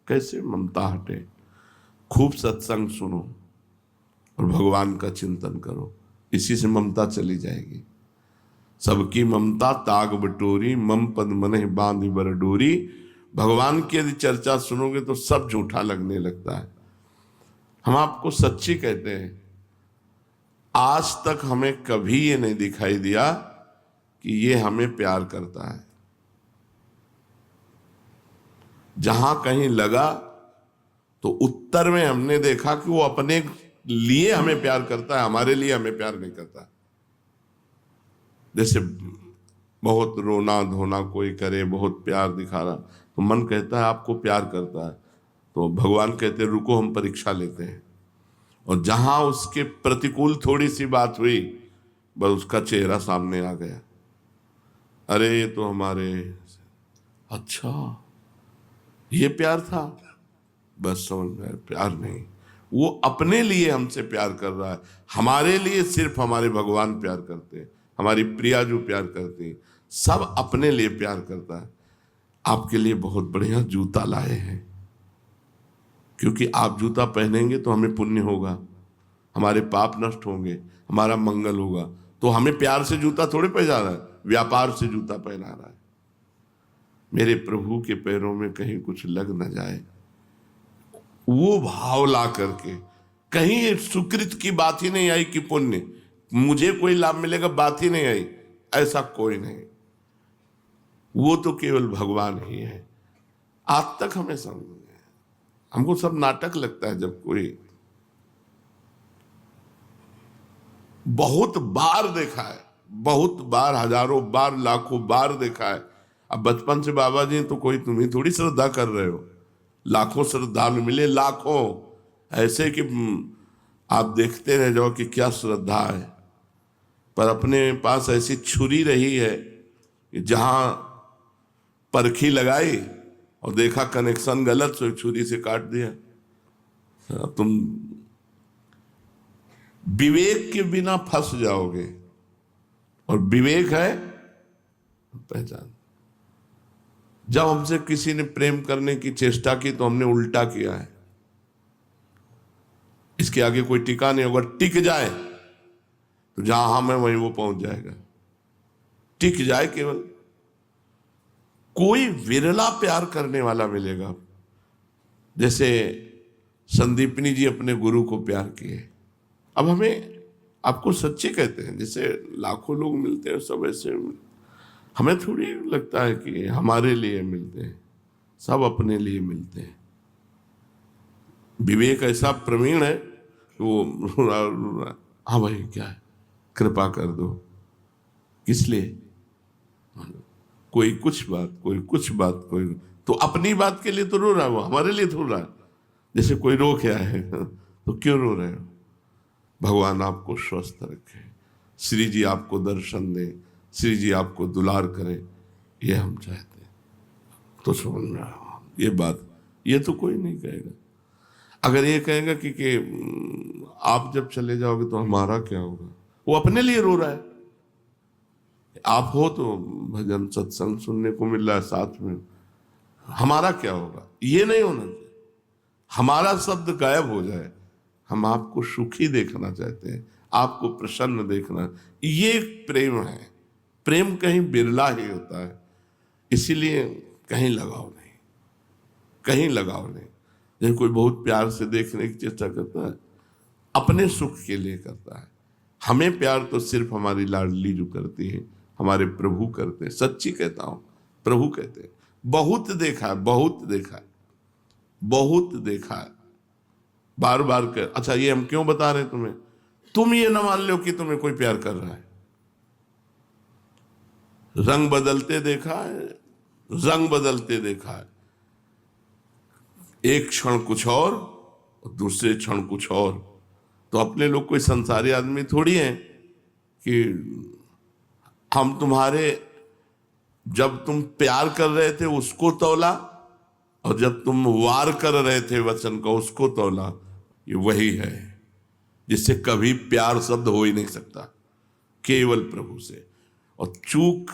कैसे ममता हटे? खूब सत्संग सुनो और भगवान का चिंतन करो, इसी से ममता चली जाएगी। सबकी ममता ताग बटोरी, मम पद मनहि बांधि बर डोरी। भगवान की यदि चर्चा सुनोगे तो सब झूठा लगने लगता है। हम आपको सच्ची कहते हैं, आज तक हमें कभी ये नहीं दिखाई दिया कि ये हमें प्यार करता है। जहां कहीं लगा तो उत्तर में हमने देखा कि वो अपने लिए हमें प्यार करता है, हमारे लिए हमें प्यार नहीं करता। जैसे बहुत रोना धोना कोई करे, बहुत प्यार दिखा रहा, तो मन कहता है आपको प्यार करता है, तो भगवान कहते रुको हम परीक्षा लेते हैं। और जहां उसके प्रतिकूल थोड़ी सी बात हुई, बस उसका चेहरा सामने आ गया, अरे ये तो हमारे, अच्छा ये प्यार था, बस समझ में प्यार नहीं। वो अपने लिए हमसे प्यार कर रहा है, हमारे लिए सिर्फ हमारे भगवान प्यार करते हैं, हमारी प्रिया जो प्यार करती है, सब अपने लिए प्यार करता है। आपके लिए बहुत बढ़िया जूता लाए हैं, क्योंकि आप जूता पहनेंगे तो हमें पुण्य होगा, हमारे पाप नष्ट होंगे, हमारा मंगल होगा। तो हमें प्यार से जूता थोड़े पहना रहा है, व्यापार से जूता पहना रहा है। मेरे प्रभु के पैरों में कहीं कुछ लग न जाए, वो भाव ला करके, कहीं सुकृत की बात ही नहीं आई कि पुण्य मुझे कोई लाभ मिलेगा, बात ही नहीं आई, ऐसा कोई नहीं। वो तो केवल भगवान ही है। आज तक हमें समझ नहीं है, हमको सब नाटक लगता है। जब कोई, बहुत बार देखा है, बहुत बार, हजारों बार, लाखों बार देखा है। अब बचपन से बाबा जी तो कोई तुम ही थोड़ी श्रद्धा कर रहे हो, लाखों श्रद्धालु मिले, लाखों, ऐसे कि आप देखते रह जाओ कि क्या श्रद्धा है। पर अपने पास ऐसी छुरी रही है कि जहां परखी लगाई और देखा कनेक्शन गलत, तो छुरी से काट दिया। तुम विवेक के बिना फंस जाओगे, और विवेक है पहचान। जब हमसे किसी ने प्रेम करने की चेष्टा की तो हमने उल्टा किया है, इसके आगे कोई टिका नहीं होगा। टिक जाए तो जहां हम है वहीं वो पहुंच जाएगा, टिक जाए केवल। कोई विरला प्यार करने वाला मिलेगा, जैसे संदीपनी जी अपने गुरु को प्यार किए। अब हमें, आपको सच्चे कहते हैं, जैसे लाखों लोग मिलते हैं सब ऐसे, हमें थोड़ी लगता है कि हमारे लिए मिलते हैं, सब अपने लिए मिलते हैं। विवेक ऐसा प्रवीण है कि वो हाँ भाई क्या है, कृपा कर दो, किस लिए, कोई कुछ बात, कोई कुछ बात, कोई तो अपनी बात के लिए तो रो रहा है, वो हमारे लिए तो रो रहा है। जैसे कोई रो क्या है तो क्यों रो रहे हो? भगवान आपको स्वस्थ रखे, श्री जी आपको दर्शन दे, श्री जी आपको दुलार करे, ये हम चाहते हैं। तो समझ में आया ये बात, ये तो कोई नहीं कहेगा। अगर ये कहेगा कि आप जब चले जाओगे तो हमारा क्या होगा, वो अपने लिए रो रहा है। आप हो तो भजन सत्संग सुनने को मिल रहा है साथ में, हमारा क्या होगा, ये नहीं होना चाहिए। हमारा शब्द गायब हो जाए, हम आपको सुखी देखना चाहते हैं, आपको प्रसन्न देखना, ये प्रेम है। प्रेम कहीं बिरला ही होता है, इसीलिए कहीं लगाव नहीं, कहीं लगाव नहीं। जैसे कोई बहुत प्यार से देखने की चेष्टा करता है, अपने सुख के लिए करता है। हमें प्यार तो सिर्फ हमारी लाडली जो करती है, हमारे प्रभु करते हैं। सच्ची कहता हूं, प्रभु कहते हैं। बहुत देखा है, बहुत देखा है, बहुत देखा है, बार बार कर। अच्छा ये हम क्यों बता रहे हैं तुम्हें, तुम ये ना मान लो कि तुम्हें कोई प्यार कर रहा है। रंग बदलते देखा है, रंग बदलते देखा है। एक क्षण कुछ और दूसरे क्षण कुछ और। तो अपने लोग कोई संसारी आदमी थोड़ी हैं कि हम तुम्हारे, जब तुम प्यार कर रहे थे उसको तौला, और जब तुम वार कर रहे थे वचन का उसको तौला। ये वही है जिससे कभी प्यार शब्द हो ही नहीं सकता, केवल प्रभु से। और चूक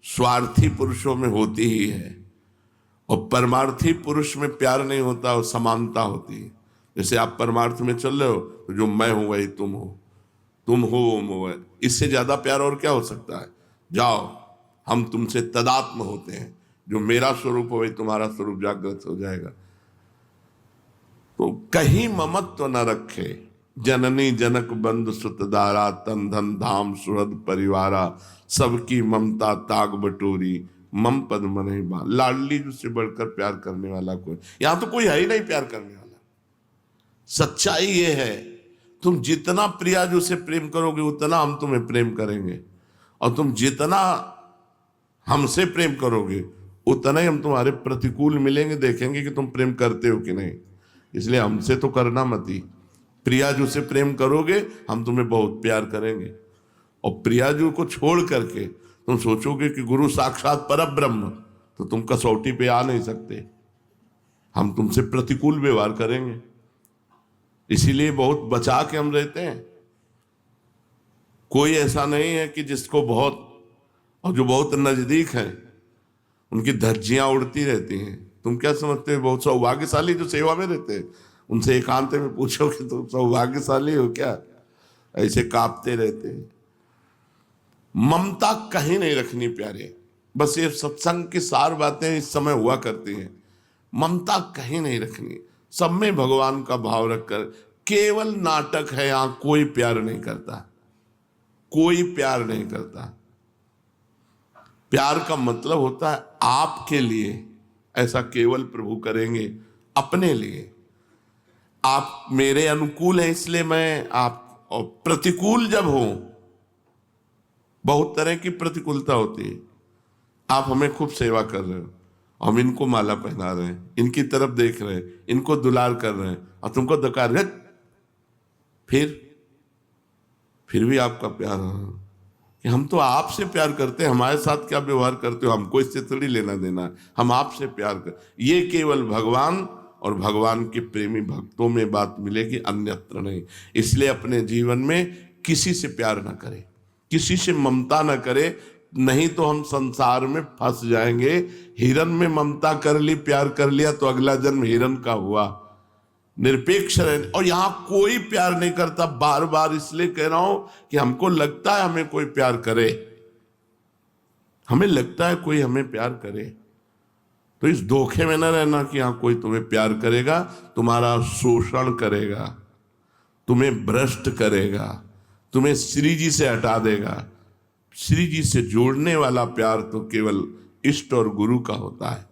स्वार्थी पुरुषों में होती ही है, और परमार्थी पुरुष में प्यार नहीं होता, और समानता होती है। जैसे आप परमार्थ में चल रहे हो तो जो मैं हूं वही तुम हो, तुम हो वो है। इससे ज्यादा प्यार और क्या हो सकता है? जाओ, हम तुमसे तदात्म होते हैं, जो मेरा स्वरूप हो वही तुम्हारा स्वरूप जागृत हो जाएगा। तो कहीं ममत्व न रखे, जननी जनक बंधु सुत दारा, तन धन धाम सुहृद परिवारा, सबकी ममता ताग बटोरी, मम पद मन ही बा। लाडली से बढ़कर प्यार करने वाला कोई, यहां तो कोई है ही नहीं प्यार करने वाला। सच्चाई ये है, तुम जितना प्रियाजू से प्रेम करोगे उतना हम तुम्हें प्रेम करेंगे, और तुम जितना हमसे प्रेम करोगे उतना ही हम तुम्हारे प्रतिकूल मिलेंगे, देखेंगे कि तुम प्रेम करते हो कि नहीं। इसलिए हमसे तो करना मत ही, प्रियाजू से प्रेम करोगे हम तुम्हें बहुत प्यार करेंगे। और प्रियाजू को छोड़ करके तुम सोचोगे कि गुरु साक्षात परब्रह्म, तो तुम कसौटी पे आ नहीं सकते, हम तुमसे प्रतिकूल व्यवहार करेंगे। इसीलिए बहुत बचा के हम रहते हैं। कोई ऐसा नहीं है कि जिसको बहुत, और जो बहुत नजदीक है उनकी धज्जियां उड़ती रहती हैं। तुम क्या समझते हो? बहुत सौभाग्यशाली जो सेवा में रहते हैं, उनसे एकांत में पूछो कि तुम सौभाग्यशाली हो क्या? ऐसे कांपते रहते हैं। ममता कहीं नहीं रखनी प्यारे, बस ये सत्संग की सार बातें इस समय हुआ करती हैं। ममता कहीं नहीं रखनी, सब में भगवान का भाव रखकर। केवल नाटक है, यहां कोई प्यार नहीं करता, कोई प्यार नहीं करता। प्यार का मतलब होता है आपके लिए, ऐसा केवल प्रभु करेंगे अपने लिए। आप मेरे अनुकूल हैं इसलिए मैं आप, और प्रतिकूल जब हो, बहुत तरह की प्रतिकूलता होती है। आप हमें खूब सेवा कर रहे हो, हम इनको माला पहना रहे हैं, इनकी तरफ देख रहे हैं, इनको दुलार कर रहे हैं, और तुमको दकार है, फिर भी आपका प्यार कि हम तो आपसे प्यार करते हैं, हमारे साथ क्या व्यवहार करते हो हमको इससे थोड़ी लेना देना है, हम आपसे प्यार कर। ये केवल भगवान और भगवान के प्रेमी भक्तों में बात मिलेगी, अन्यत्र नहीं। इसलिए अपने जीवन में किसी से प्यार ना करें, किसी से ममता ना करें, नहीं तो हम संसार में फंस जाएंगे। हिरन में ममता कर ली, प्यार कर लिया, तो अगला जन्म हिरन का हुआ। निरपेक्ष रहने, और यहां कोई प्यार नहीं करता। बार बार इसलिए कह रहा हूं कि हमको लगता है हमें कोई प्यार करे, हमें लगता है कोई हमें प्यार करे, तो इस धोखे में न रहना कि यहां कोई तुम्हें प्यार करेगा, तुम्हारा शोषण करेगा, तुम्हें भ्रष्ट करेगा, तुम्हें श्री जी से हटा देगा। श्री जी से जोड़ने वाला प्यार तो केवल इष्ट और गुरु का होता है।